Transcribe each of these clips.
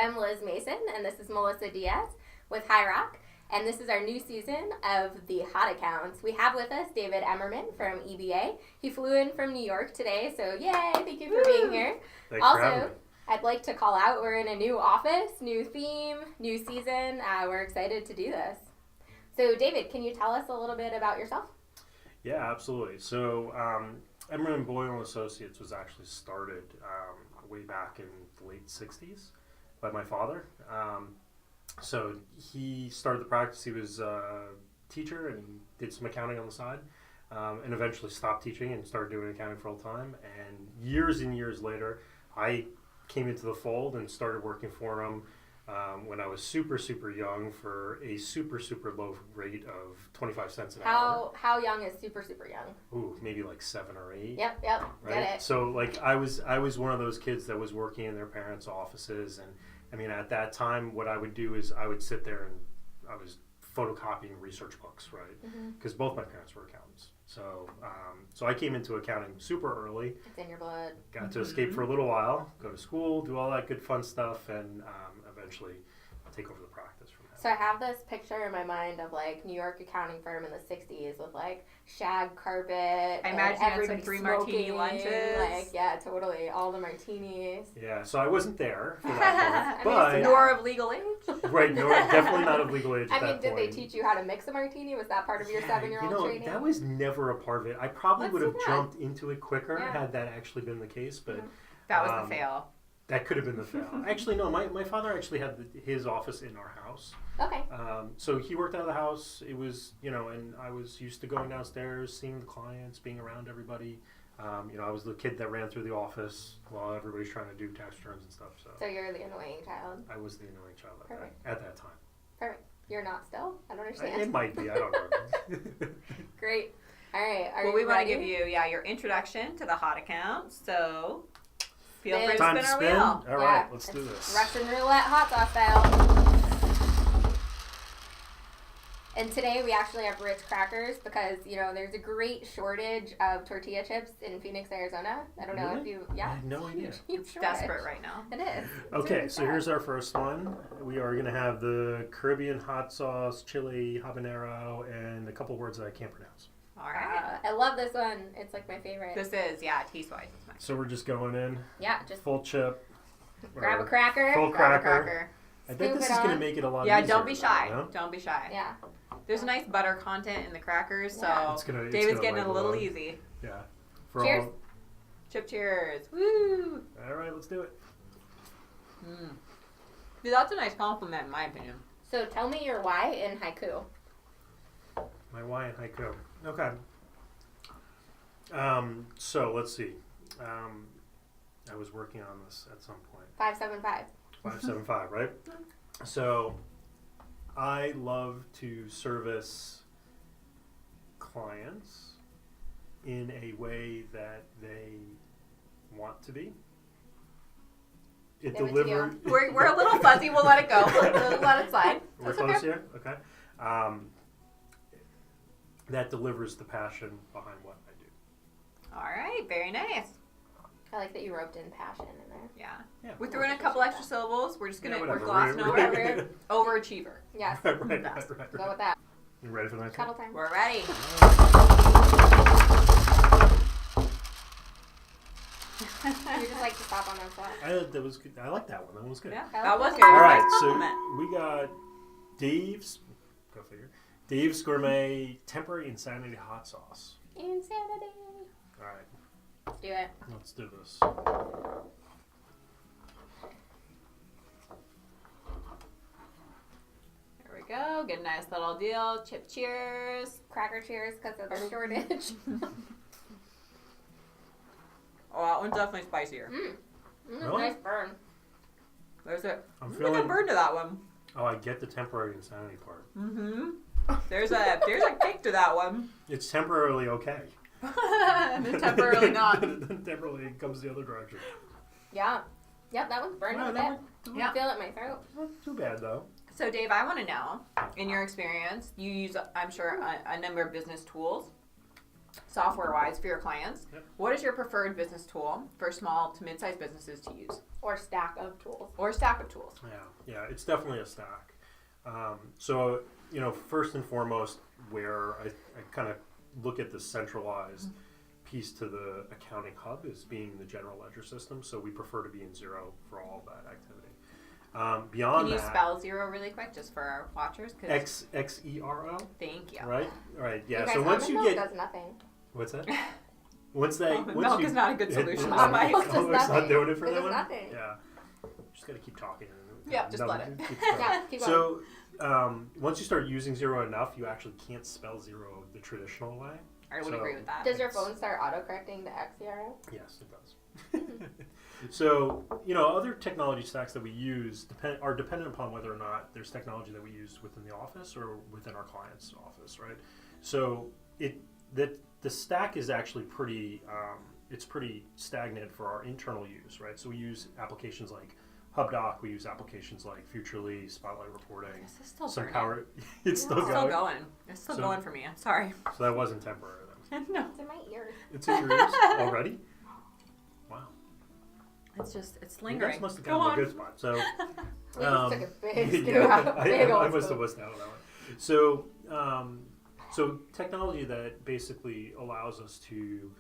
am Liz Mason, and this is Melissa Diaz with High Rock, and this is our new season of the Hot Accounts. We have with us David Emmerman from EBA. He flew in from New York today, so yay, thank you for being here. Thanks for having me. I'd like to call out, we're in a new office, new theme, new season. We're excited to do this. So David, can you tell us a little bit about yourself? Yeah, absolutely. So Emmerman Boyle & Associates was actually started way back in the late 60s by my father. So he started the practice. He was a teacher and he did some accounting on the side and eventually stopped teaching and started doing accounting full time. And years later, I came into the fold and started working for him when I was super young for a super low rate of 25 cents an hour. How young is super young? Ooh, maybe like 7 or 8. Yep, right? Get it. So like I was one of those kids that was working in their parents' offices, and I mean at that time what I would do is I would sit there and I was photocopying research books, right? Because both my parents were accountants. So so I came into accounting super early. It's in your blood. Got to escape for a little while, go to school, do all that good fun stuff, and eventually take over the practice from that. So I have this picture in my mind of like New York accounting firm in the 60s with like shag carpet. I imagine you had some 3 martini lunches. Like, yeah, totally. All the martinis. Yeah, so I wasn't there for that part. But nor of legal age. Right, no, definitely not of legal age at that point. Did they teach you how to mix a martini? Was that part of your 7-year-old training? That was never a part of it. I probably would have jumped into it quicker had that actually been the case, but that was the fail. That could have been the fail. Actually, no, my father actually had his office in our house. Okay. So he worked out of the house. It was, and I was used to going downstairs, seeing the clients, being around everybody. I was the kid that ran through the office while everybody's trying to do tax returns and stuff. So you're the annoying child. I was the annoying child at that time. Perfect. You're not still? I don't understand. It might be. I don't know. Great. All right. Well, we want to give you, your introduction to the Hot Account. So feel free to Time spin to our spin? wheel. All right, let's do this. Russian roulette hot sauce style. And today we actually have Ritz crackers because, there's a great shortage of tortilla chips in Phoenix, Arizona. I don't know if you, I had no idea. It's desperate right now. It is. Okay, so here's our first one. We are going to have the Caribbean hot sauce, chili, habanero, and a couple words that I can't pronounce. All right. I love this one. It's like my favorite. This is, taste-wise. So we're just going in. Yeah, just full chip. Grab a cracker. Full Grab a cracker. cracker. I bet this is going to make it a lot easier. Yeah, don't be shy. Though, Don't be shy. Yeah. There's a nice butter content in the crackers, so David's getting it a little easy. Yeah. Cheers. Chip cheers. Woo! All right, let's do it. Dude, that's a nice compliment, in my opinion. So tell me your why in haiku. My why in haiku. Okay. So let's see. I was working on this at some point. 575. 575, right? So I love to service clients in a way that they want to be. It delivers. We're a little fuzzy. We'll let it go. Let it slide. We're close here? Okay. That delivers the passion behind what I do. All right. Very nice. I like that you roped in passion in there. Yeah. We threw in a couple extra syllables. We're just we're glossing over it. Overachiever. Yes. right. Go with that. You ready for the next Cuddle one? time. We're ready. You just like to stop on that spot. That was good. I like that one. That one was good. Yeah, that was good. All right, so we got Dave's. Go figure. Dave's Gourmet Temporary Insanity Hot Sauce. Insanity. All right. Let's do it. Let's do this. There we go. Get a nice little deal. Chip cheers. Cracker cheers because of the shortage. Oh, that one's definitely spicier. Really? Nice burn. There's a feeling burn to that one. Oh, I get the temporary insanity part. There's a kick to that one. It's temporarily okay. And then temporarily not. Temporarily it comes the other direction. Yeah. Yep, that one's burning a bit. I feel it in my throat. Not too bad though. So Dave, I want to know, in your experience, you use, I'm sure, a number of business tools. software-wise for your clients. Yep. What is your preferred business tool for small to mid-sized businesses to use? Or stack of tools. Or stack of tools. Yeah, it's definitely a stack. So, first and foremost, where I kind of look at the centralized piece to the accounting hub is being the general ledger system. So we prefer to be in Xero for all of that activity. Beyond Can you that, spell Xero really quick just for our watchers? Xero. Thank you. Right. Yeah. You guys, So once almond you milk get does nothing. what's that? Once that Almond once milk you, is not a good solution. Almond Mike. milk does it's not nothing. doing it for It that does one. nothing. Yeah. Just gotta keep talking. Yeah, just let it. keeps going. Yeah, keep going. So once you start using Xero enough, you actually can't spell Xero the traditional way. I would agree with that. Does your phone start autocorrecting to Xero? Yes, it does. So, other technology stacks that we use are dependent upon whether or not there's technology that we use within the office or within our client's office, right? So the stack is actually pretty stagnant for our internal use, right? So we use applications like HubDoc, we use applications like Futurely, Spotlight Reporting, This is still some burning. power. It's still It's still going. going. It's still So- going for me. I'm sorry. So that wasn't temporary then. No. It's in my ear. It's in your ears already? Wow. It's You lingering. guys must have Go gotten on. a good spot. So We just took a big scoop yeah, out. Big I old must have scoop. missed out on that one. So technology that basically allows us to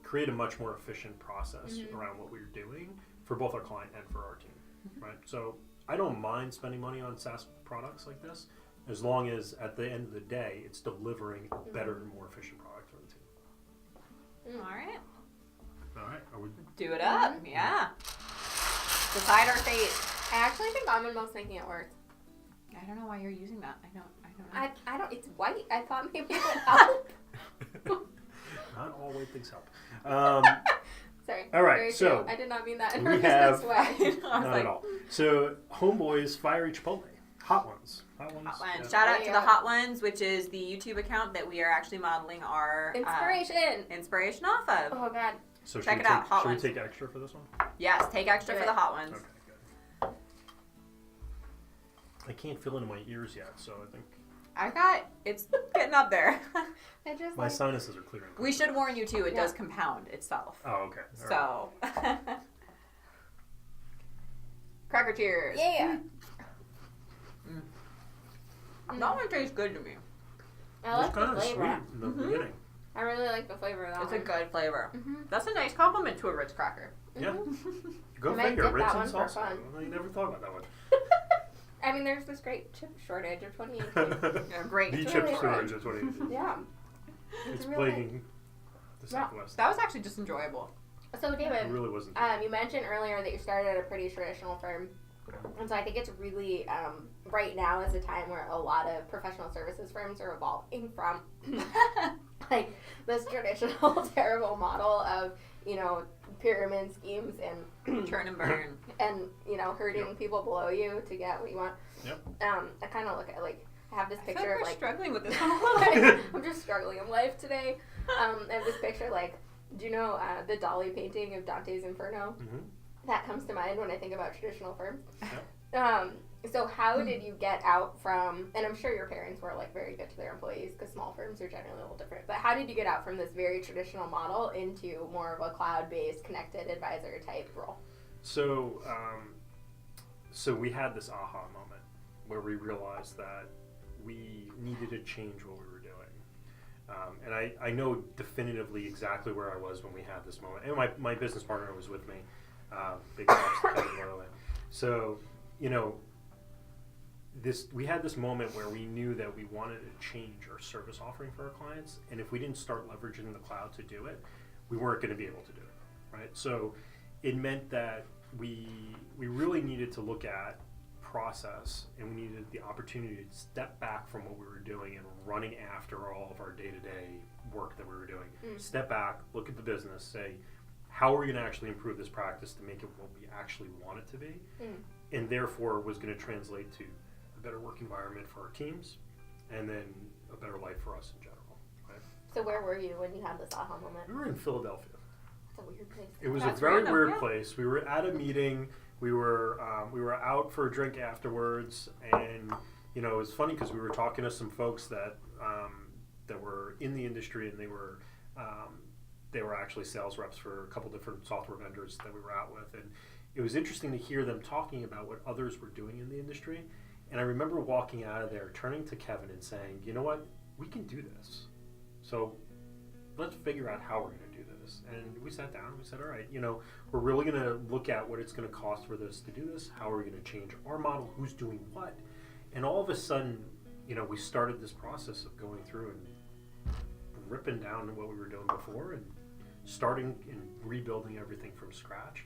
create a much more efficient process around what we're doing for both our client and for our team, right? So I don't mind spending money on SaaS products like this, as long as at the end of the day, it's delivering a better and more efficient product for the team. All right. All right, are we? Do it up. Yeah. Decide our fate. I actually think almond milk's making it worse. I don't know why you're using that. I don't know. I don't. It's white. I thought maybe it would help. Not all white things help. Sorry. All right, Very so true. I did not mean that in we a racist have- way. I was Not like, at all. So Homeboys Fiery Chipotle, hot ones. Hot ones. Yeah. Shout out to Yeah. the Hot Ones, which is the YouTube account that we are actually modeling our Inspiration. inspiration off of. Oh God. So Check should it we out, take- hot should ones. we take extra for this one? Yes, take extra Do for it. the Hot Ones. Okay, good. I can't feel it in my ears yet, so I think It's getting up there. I just my like. sinuses are clearing. We should warn you too, it Yeah. does compound itself. Oh, okay. All right. So, cracker cheers. Yeah. That one tastes good to me. I like It's the kind of flavor. sweet in the beginning. I really like the flavor of that It's a one. good flavor. Mm-hmm. That's a nice compliment to a Ritz cracker. Yeah. Go I might figure. dip Ritz that and one for salsa. fun. I never thought about that one. I mean, there's this great chip shortage of 2018. Yeah, great. The It's chip really storage good. is what it is. Yeah. It's really plaguing the Yeah. Southwest. That was actually just enjoyable. So, It David, really wasn't. you mentioned earlier that you started at a pretty traditional firm. And so I think it's really, right now is a time where a lot of professional services firms are evolving from, like, this traditional terrible model of, pyramid schemes and, Churn and burn. hurting Yep. people below you to get what you want. Yep. I kind of look at, I have this I feel picture like of, we're like, struggling with this one a little bit. I'm just struggling in life today. I have this picture, do you know the Dolly painting of Dante's Inferno? Mhm. That comes to mind when I think about traditional firms. Yep. So how did you get out from, and I'm sure your parents were very good to their employees because small firms are generally a little different, but how did you get out from this very traditional model into more of a cloud-based connected advisor type role? So, so we had this aha moment where we realized that we needed to change what we were doing. And I know definitively exactly where I was when we had this moment. And my business partner was with me. Big props to Kevin, by the way. So, we had this moment where we knew that we wanted to change our service offering for our clients. And if we didn't start leveraging the cloud to do it, we weren't going to be able to do it, right? So it meant that we really needed to look at process, and we needed the opportunity to step back from what we were doing and running after all of our day-to-day work that we were doing. Step back, look at the business, say, how are we going to actually improve this practice to make it what we actually want it to be? And therefore was going to translate to a better work environment for our teams, and then a better life for us in general. Right? So where were you when you had this aha moment? We were in Philadelphia. It's a weird place. It was That's a very random, weird yeah. place. We were at a meeting. We were out for a drink afterwards, and it was funny because we were talking to some folks that that were in the industry, and they were actually sales reps for a couple different software vendors that we were out with, and it was interesting to hear them talking about what others were doing in the industry. And I remember walking out of there, turning to Kevin and saying, you know what, we can do this. So let's figure out how we're going to do this. And we sat down and we said, all right, we're really going to look at what it's going to cost for this to do this. How are we going to change our model? Who's doing what? And all of a sudden, we started this process of going through and ripping down what we were doing before and starting and rebuilding everything from scratch.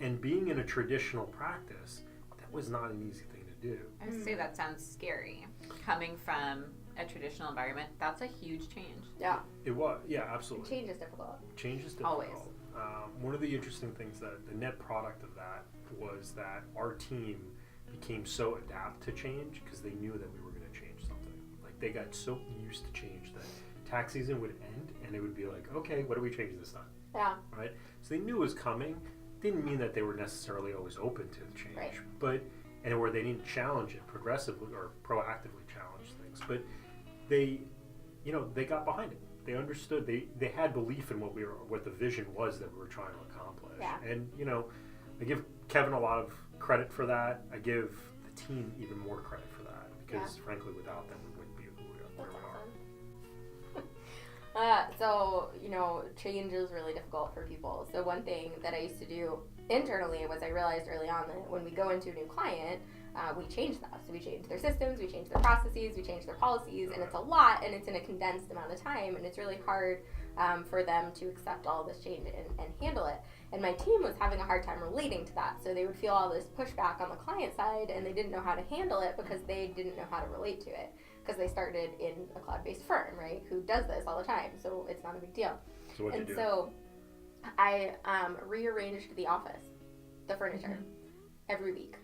And being in a traditional practice, that was not an easy thing to do. I would say that sounds scary. Coming from a traditional environment, that's a huge change. Yeah. It was, yeah, absolutely. Change is difficult. Change is difficult. Always. One of the interesting things that the net product of that was that our team became so adept to change because they knew that we were going to change something. Like they got so used to change that tax season would end and it would be like, okay, what do we change this time? Yeah. Right? So they knew it was coming. Didn't mean that they were necessarily always open to the change, right. and where they didn't challenge it progressively or proactively challenge things, but they got behind it. They understood. They had belief in what the vision was that we were trying to accomplish. Yeah. And I give Kevin a lot of credit for that. I give the team even more credit for that because, frankly, without them, we wouldn't be where we are. So, change is really difficult for people. So one thing that I used to do internally was I realized early on that when we go into a new client, we change them. So we change their systems, we change their processes, we change their policies, and it's a lot, and it's in a condensed amount of time, and it's really hard for them to accept all this change and handle it. And my team was having a hard time relating to that. So they would feel all this pushback on the client side, and they didn't know how to handle it because they didn't know how to relate to it. Because they started in a cloud-based firm, right, who does this all the time, so it's not a big deal. So what did you do? So I rearranged the office, the furniture, every week.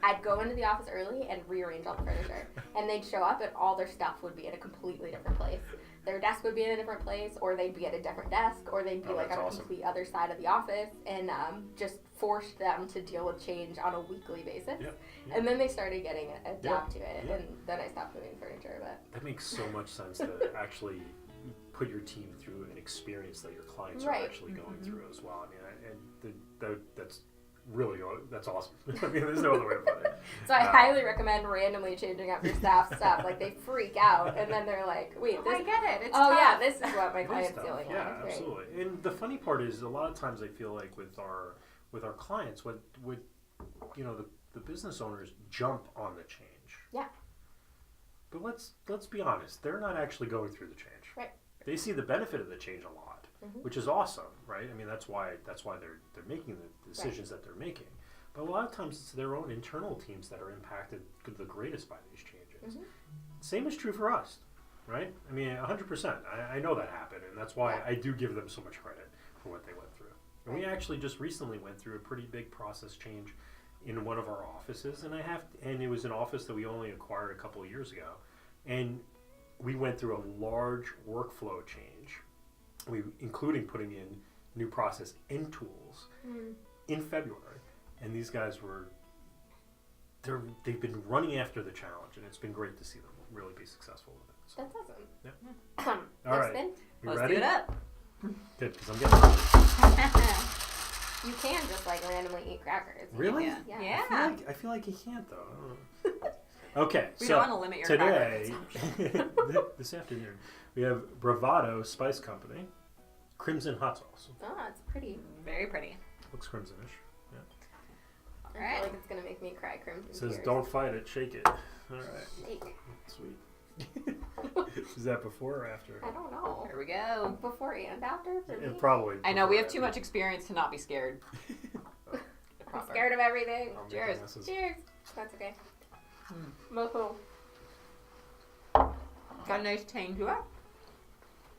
I'd go into the office early and rearrange all the furniture. And they'd show up and all their stuff would be in a completely different place. Their desk would be in a different place, or they'd be at a different desk, or they'd be on a complete other side of the office, and just forced them to deal with change on a weekly basis. Yep. And then they started getting adapt to it, and then I stopped moving furniture. But that makes so much sense to actually put your team through an experience that your clients are actually going through as well. I mean, that's really, that's awesome. I mean, there's no other way to put it. So I highly recommend randomly changing up your staff stuff. Like, they freak out, and then they're like, wait, I get it. It's tough. Yeah, this is what my client's dealing with. Yeah, absolutely. And the funny part is, a lot of times I feel like with our clients, what the business owners jump on the change. Yeah. But let's be honest, they're not actually going through the change. Right. They see the benefit of the change a lot, which is awesome, right? I mean, that's why they're making the decisions that they're making. But a lot of times it's their own internal teams that are impacted the greatest by these changes. Same is true for us, right? I mean, 100%. I know that happened, and that's why I do give them so much credit for what they went through. And we actually just recently went through a pretty big process change in one of our offices, and it was an office that we only acquired a couple of years ago, and we went through a large workflow change, including putting in new process and tools in February. And these guys they've been running after the challenge, and it's been great to see them really be successful with it. So. That's awesome. Yeah. All right. Spin? You Let's ready? do it up. Good, because I'm getting You can just randomly eat crackers. Really? Yeah. I feel like you can't though. Okay, We so don't want to limit your today, cracker this afternoon, we have Bravado Spice Company, Crimson Hot Sauce. Oh, it's pretty. Very pretty. Looks crimsonish. I Alright. feel like it's going to make me cry crimson It says, tears. "Don't fight it, shake it." All right, Shake. sweet. Is that before or after? I don't know. Here we go. Before and after for me? Probably. I know we have before too much experience to not be scared. I'm scared of everything. I'm making Cheers. messes. Cheers. That's okay. Mm. Woohoo. Got a nice tang to it.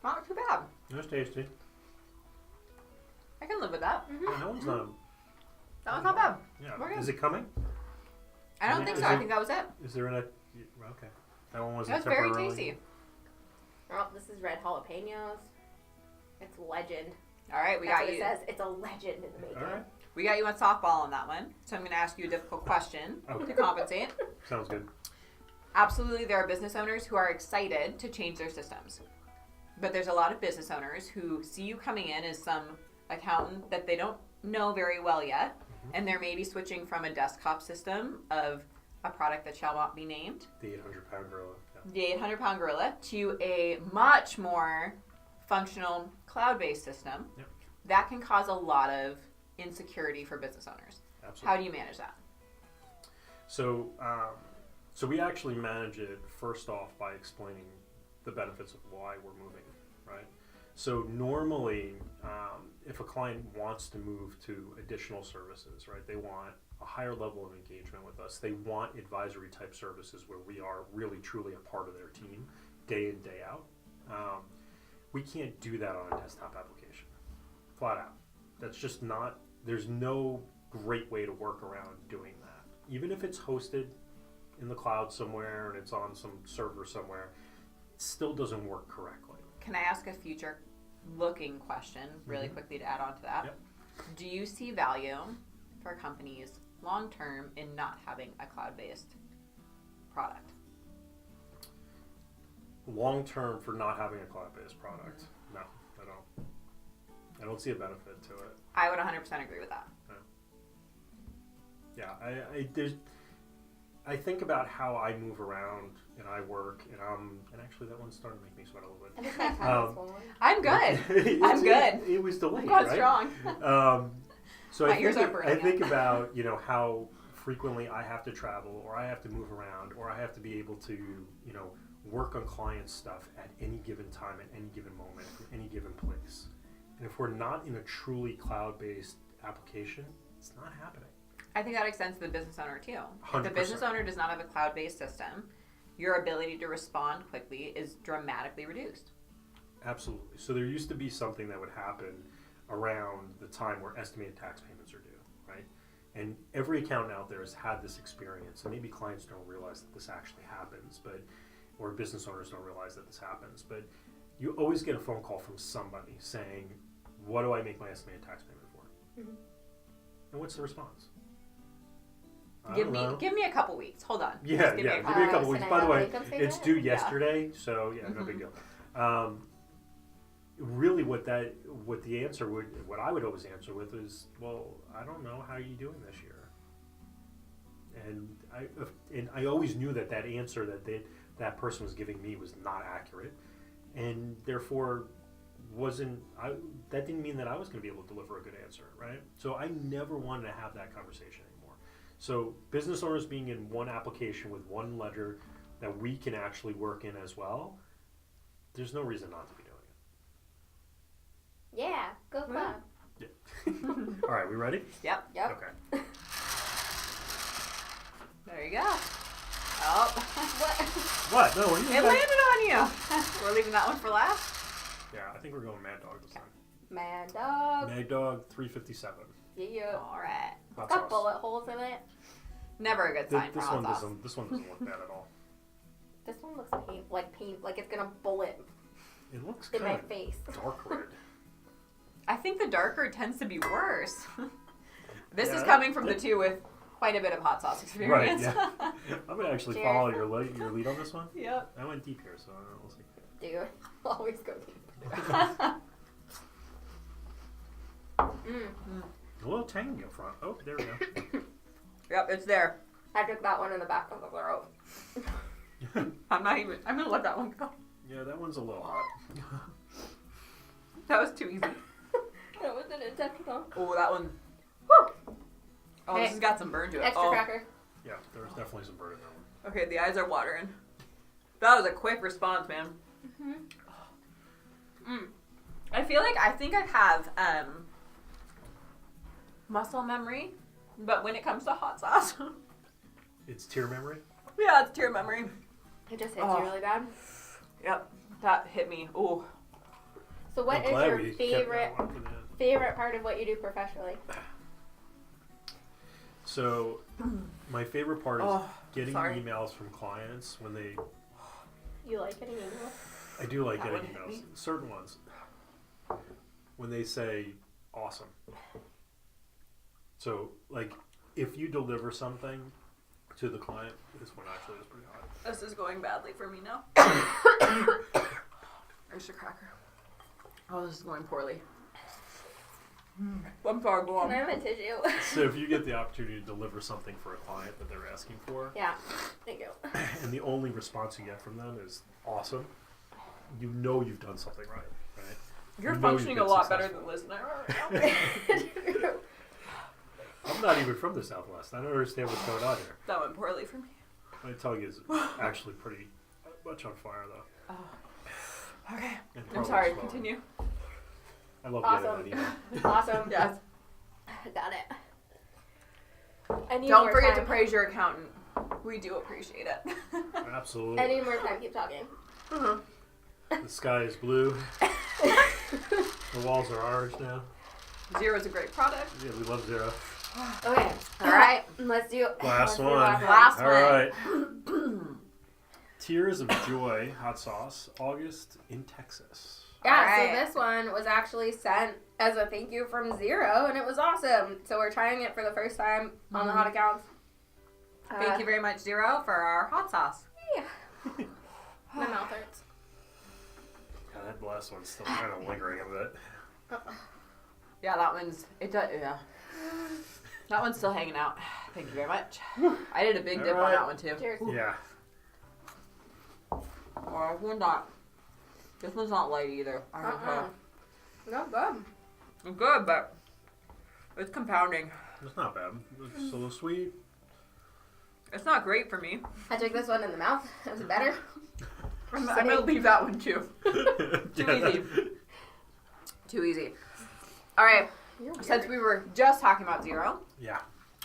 Not too bad. That's tasty. I can live with that. Yeah, that one's not. That one's not bad. Yeah. We're good. Is it coming? I don't think so. I think that was it. Is there an? Okay. That one was. It was very tasty. Oh, this is red jalapenos. It's legend. All right, we That's got what you. it says. It's a legend in the making. All right. We got you on softball on that one. So I'm going to ask you a difficult question Okay. to compensate. Sounds good. absolutely there are business owners who are excited to change their systems. But there's a lot of business owners who see you coming in as some accountant that they don't know very well yet, and they're maybe switching from a desktop system of a product that shall not be named, The 800-pound gorilla. Yeah. the 800-pound gorilla, to a much more functional cloud-based system. Yep. That can cause a lot of insecurity for business owners. Absolutely. How do you manage that? So, so we actually manage it first off by explaining the benefits of why we're moving, right? So normally, if a client wants to move to additional services, right, they want a higher level of engagement with us. They want advisory type services where we are really truly a part of their team day in, day out. We can't do that on a desktop application, flat out. That's just not, there's no great way to work around doing that. Even if it's hosted in the cloud somewhere and it's on some server somewhere, it still doesn't work correctly. Can I ask a future looking question really quickly to add on to that? Yep. Do you see value for companies long term in not having a cloud-based product? Long term for not having a cloud-based product, no, I don't. I don't see a benefit to it. I would 100% agree with that. Yeah, I think about how I move around and I work, and actually that one's starting to make me sweat a little bit. I think that's how this one. I'm good. I'm good. It was delayed, I'm going right? strong. So My ears are burning. I think about how frequently I have to travel, or I have to move around, or I have to be able to work on client stuff at any given time, at any given moment, from any given place. And if we're not in a truly cloud-based application, it's not happening. I think that extends to the business owner too. If the 100%. business owner does not have a cloud-based system, your ability to respond quickly is dramatically reduced. Absolutely. So there used to be something that would happen around the time where estimated tax payments are due, right? And every accountant out there has had this experience, and maybe clients don't realize that this actually happens, or business owners don't realize that this happens, but you always get a phone call from somebody saying, what do I make my estimated tax payment for? Mm-hmm. And what's the response? I Give don't me know. give me a couple weeks. Hold on. Yeah, Just give me a give couple me a couple so weeks. now By the way, income it's statement? due Yeah. yesterday, so yeah, no big deal. Really, what I would always answer with is, well, I don't know, how are you doing this year? And I always knew that answer that person was giving me was not accurate, and therefore that didn't mean that I was going to be able to deliver a good answer, right? So I never wanted to have that conversation anymore. So business owners being in one application with one ledger that we can actually work in as well, there's no reason not to be doing Yeah, go club. it. All right, we ready? Yep. Yep. Okay. There you go. Oh. What? No, It landed on you. We're leaving that one for last. Yeah, I think we're going Mad Dog this time. Mad dog. Mad Dog 357. Yeah. All right. Hot Got sauce. bullet holes in it. Never a good sign for This hot one sauce. this one doesn't look bad at all. This one looks paint, like it's gonna bullet It looks in kind my of face. dark red. I think the darker tends to be worse. This is Yeah. coming from the two with quite a bit of hot sauce experience. Right, yeah. I'm going to actually Cheers. follow your lead on this one. Yep. I went deep here, so we'll see. Dude, always go deep. A little tangy up front. Oh, there we go. Yep, it's there. I took that one in the back of the throat. I'm gonna let that one go. Yeah, that one's a little hot. That was too easy. That wasn't intentional. Oh, that one. Woo! Oh, Hey. this has got some burn to it. Extra Oh. cracker. Yeah, there's definitely some burn in that one. Okay, the eyes are watering. That was a quick response, man. I think I have muscle memory, but when it comes to hot sauce, It's tear memory. yeah, it's tear memory. It just hits Oh. you really bad. Yep, that hit me. Ooh. So what I'm is glad your we kept favorite that one for the end. favorite part of what you do professionally? So, my favorite part is Oh, getting sorry. emails from clients when they. You like getting emails? I do like That getting one hit emails. me. Certain ones. When they say, awesome. So, like, if you deliver something to the client. This one actually is pretty hot. This is going badly for me now. There's your cracker. Oh, this is going poorly. I'm sorry, go Can I on. have a tissue? So if you get the opportunity to deliver something for a client that they're asking for, Yeah. Thank you. and the only response you get from them is awesome, you know you've done something right, right? You're You know functioning a you've been lot better successful. than Liz and I are right now. I'm not even from the Southwest. I don't understand what's going on here. That went poorly for me. My tongue is actually pretty much on fire, though. Oh. Okay. And I'm probably sorry, swelling. continue. I love Awesome. getting that email. Awesome. Yes. Got it. I need Don't more forget time. to praise your accountant. We do appreciate it. Absolutely. I need more time. Keep talking. The sky is blue. The walls are orange now. Xero is a great product. Yeah, we love Xero. Okay. All right. Let's do Last do one. Last All one. right. Tears of Joy hot sauce, August in Texas. Yeah, Alright. so this one was actually sent as a thank you from Xero, and it was awesome. So we're trying it for the first time on the hot accounts. Thank you very much, Xero, for our hot sauce. Yeah. My mouth hurts. Yeah, that last one's still kind of lingering a bit. Yeah, that one's yeah. That one's still hanging out. Thank you very much. I did a big dip on Alright. that one too. Cheers. Yeah. Oh, this one's not light either. I don't know. No good. It's good, but it's compounding. It's not bad. It's a little sweet. It's not great for me. I took this one in the mouth. It was better. I'm gonna leave that one too. Too Yeah. easy. Too easy. All right. Since we were just talking about Xero, Yeah.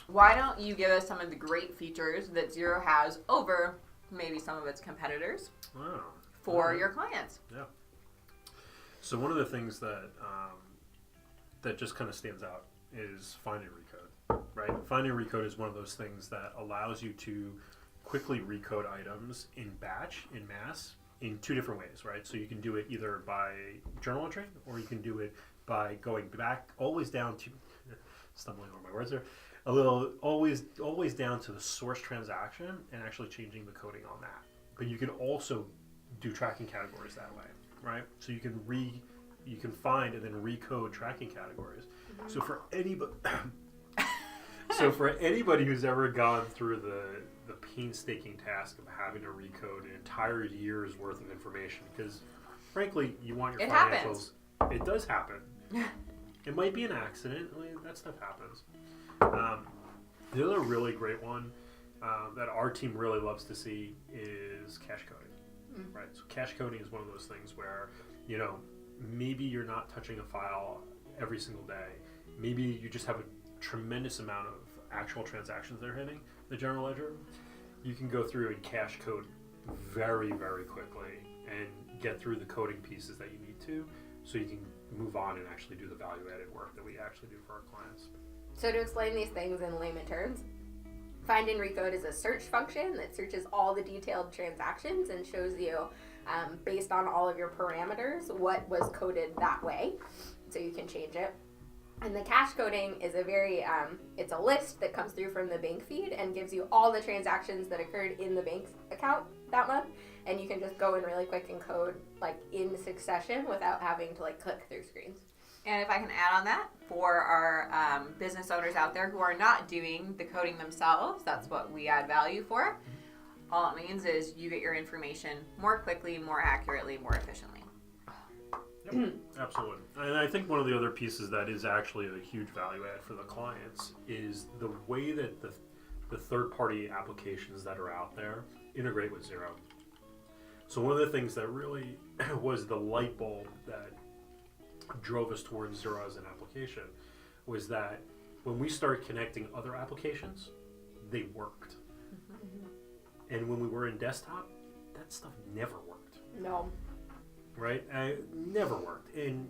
why don't you give us some of the great features that Xero has over maybe some of its competitors Oh. for Okay. your clients? So one of the things that that just kind of stands out is find and recode, right? Find and recode is one of those things that allows you to quickly recode items in batch, in mass, in two different ways, right? So you can do it either by journal entry, or you can do it by going back always down to stumbling over my words there, a little always down to the source transaction and actually changing the coding on that. But you can also do tracking categories that way, right? So you can find and then recode tracking categories. So for anybody who's ever gone through the painstaking task of having to recode an entire year's worth of information, because frankly you want your It financials, happens. it does happen. It might be an accident. I mean, that stuff happens. The other really great one that our team really loves to see is cache coding. Right, so cache coding is one of those things where, maybe you're not touching a file every single day. Maybe you just have a tremendous amount of actual transactions that are hitting the general ledger. You can go through and cache code very, very quickly and get through the coding pieces that you need to, so you can move on and actually do the value-added work that we actually do for our clients. So to explain these things in layman terms, find and recode is a search function that searches all the detailed transactions and shows you, based on all of your parameters, what was coded that way, so you can change it. And the cache coding is it's a list that comes through from the bank feed and gives you all the transactions that occurred in the bank's account that month, and you can just go in really quick and code in succession without having to click through screens. And if I can add on that, for our business owners out there who are not doing the coding themselves, that's what we add value for. All it means is you get your information more quickly, more accurately, more efficiently. Yep, absolutely. And I think one of the other pieces that is actually a huge value add for the clients is the way that the third-party applications that are out there integrate with Xero. So one of the things that really was the light bulb that drove us towards Xero as an application was that when we started connecting other applications, they worked. And when we were in desktop, that stuff never worked. No. Right? Never worked. And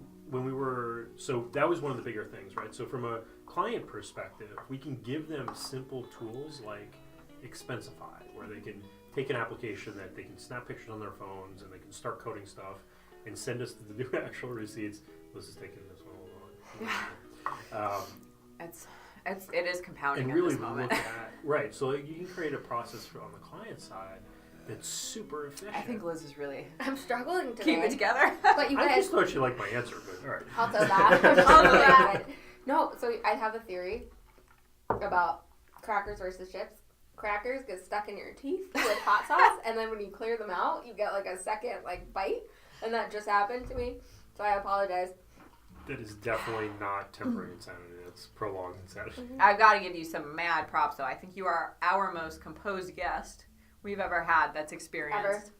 so that was one of the bigger things, right? So from a client perspective, we can give them simple tools like Expensify, where they can take an application that they can snap pictures on their phones and they can start coding stuff and send us the new actual receipts. This is taking this one a little long. It is compounding and at really this moment. look at right. So like, you can create a process on the client side that's super efficient. I think Liz is really I'm struggling to keep it together. But you I guys, just thought you liked my answer, but all right. also that. Also that. No, so I have a theory about crackers versus chips. Crackers get stuck in your teeth with hot sauce, and then when you clear them out, you get like a second like bite, and that just happened to me. So I apologize. That is definitely not temporary insanity. It's prolonged insanity. I've got to give you some mad props, though. I think you are our most composed guest we've ever had that's experienced.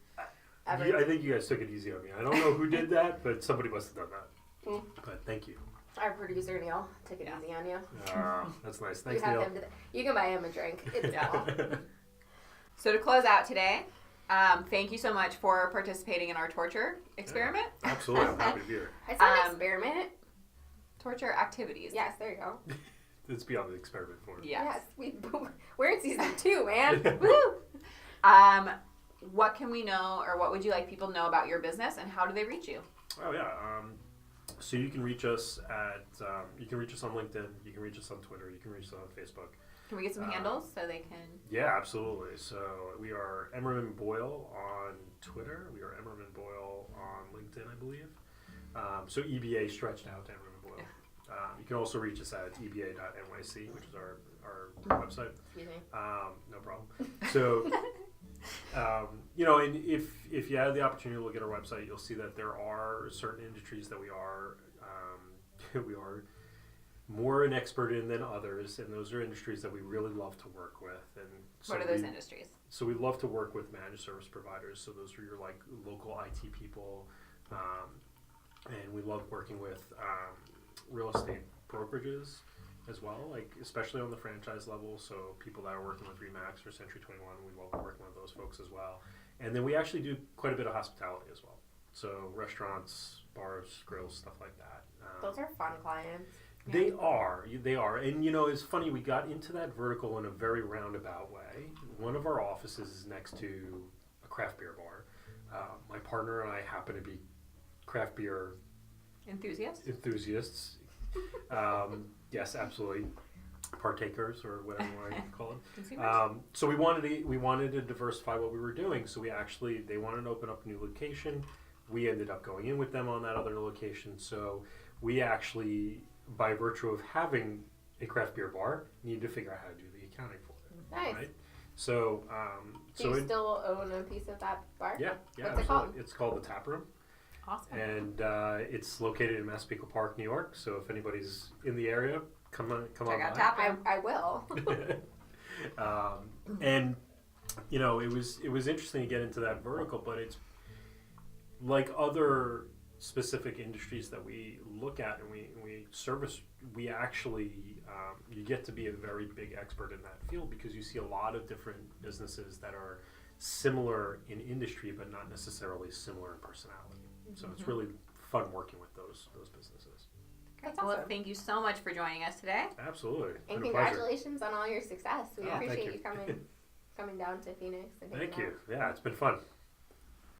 Ever. I think you guys took it easy on me. I don't know who did that, but somebody must have done that. But thank you. Our producer Neil took it easy on you. That's nice. Thanks, you have Neil. him you can buy him a drink. It's cool. So to close out today, thank you so much for participating in our torture experiment. Yeah, absolutely. I'm happy to be here. I said experiment. Torture activities. Yes, there you go. It's beyond the experiment form. Yes. We're in season 2, man. Woo! What can we know, or what would you like people to know about your business, and how do they reach you? Oh yeah. So you can reach us at you can reach us on LinkedIn. You can reach us on Twitter. You can reach us on Facebook. Can we get some handles so they can? Yeah, absolutely. So we are Emmerman Boyle on Twitter. We are Emmerman Boyle on LinkedIn, I believe. So EBA stretched out to Emmerman Boyle. You can also reach us at eba.nyc, which is our website. Excuse me. No problem. So, and if you have the opportunity to look at our website, you'll see that there are certain industries that we are more an expert in than others, and those are industries that we really love to work with. And so What are those industries? So we love to work with managed service providers. So those are your like local IT people, and we love working with real estate brokerages as well, like especially on the franchise level. So people that are working with Remax or Century 21, we love working with those folks as well. And then we actually do quite a bit of hospitality as well. So restaurants, bars, grills, stuff like that. Those are fun clients. They are, and it's funny. We got into that vertical in a very roundabout way. One of our offices is next to a craft beer bar. My partner and I happen to be craft beer enthusiasts. Yes, absolutely. Partakers, or whatever you want to call them. So we wanted to diversify what we were doing. So they wanted to open up a new location. We ended up going in with them on that other location. So we actually, by virtue of having a craft beer bar, needed to figure out how to do the accounting for it. Nice. Right? So, do you still own a piece of that bar? Yeah, What's absolutely. it called? It's called the Tap Room. Awesome. And it's located in Massapequa Park, New York. So if anybody's in the area, come on Check by. out Tap Room. I will. And it was interesting to get into that vertical, but it's like other specific industries that we look at and we service. We actually you get to be a very big expert in that field because you see a lot of different businesses that are similar in industry but not necessarily similar in personality. So it's really fun working with those businesses. That's Well, awesome. thank you so much for joining us today. Absolutely. And Been a pleasure. congratulations on all your success. We Yeah, appreciate thank you coming down to Phoenix. And Thank hanging you. Yeah, it's been fun.